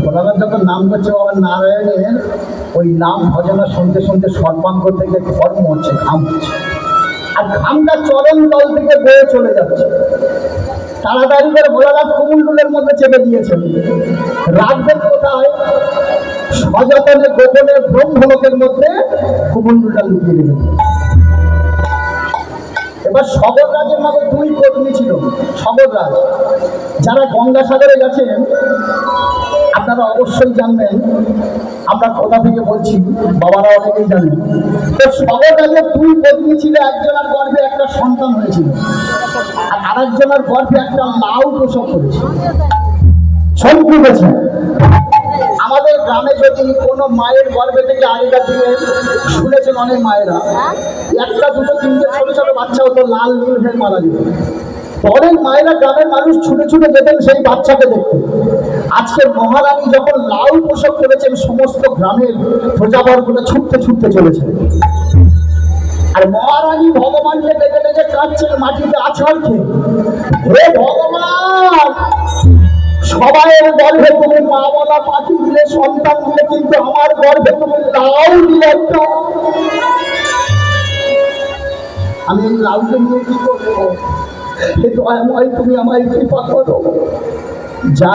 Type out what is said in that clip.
ভোলানাথ যখন নাম করছে বাবা নারায়ণের, ওই নাম ভজনা শুনতে শুনতে সর্বাঙ্গ থেকে ধর্ম হচ্ছে, ঘাম হচ্ছে, আর ঘামটা চরণ তল থেকে বয়ে চলে যাচ্ছে। তাড়াতাড়ি করে ভোলানাথ কুমুলটুলের মধ্যে চেপে দিয়েছেন। রাখবেন কোথায়? সযতনে গোপনে ব্রহ্মলোকের মধ্যে কুমুলটুলটা লুকিয়ে দিলেন। এবার সগররাজের মতো দুই পত্নী ছিল। সগররাজ, যারা গঙ্গাসাগরে গেছেন আপনারা অবশ্যই জানবেন, আমরা কোথা থেকে বলছি, বাবারা অনেকেই জানেন। তো সগররাজের দুই পত্নী ছিল, একজনের গর্ভে একটা সন্তান হয়েছিল, আর আরেকজনের গর্ভে একটা লাউ প্রসব করেছিল। শঙ্কু গেছে। আমাদের গ্রামে যদি কোনো মায়ের গর্ভে থেকে আগেকার দিনে শুনেছেন অনেক মায়েরা, একটা দুটো তিনটে ছোট ছোট বাচ্চা হতো, লাল নীল হয়ে মারা যেত। অনেক মায়েরা গ্রামের মানুষ ছুটে ছুটে যেতেন সেই বাচ্চাকে দেখতে। আজকে মহারানী যখন লাউ প্রসব করেছেন, সমস্ত গ্রামের প্রজাবর্গরা ছুটতে ছুটতে চলেছে, আর মহারানী ভগবানকে ডেকে ডেকে কাঁদছেন মাটিতে আছাড় খেয়ে, হে ভগবান, সবাইয়ের গর্ভে তুমি মা বলা পাখি দিলে, সন্তান দিলে, কিন্তু আমার গর্ভে তুমি লাউ দিলে। আমি এই লাউকে নিয়ে কি করবো? তুমি আমায় কৃপা করো। যা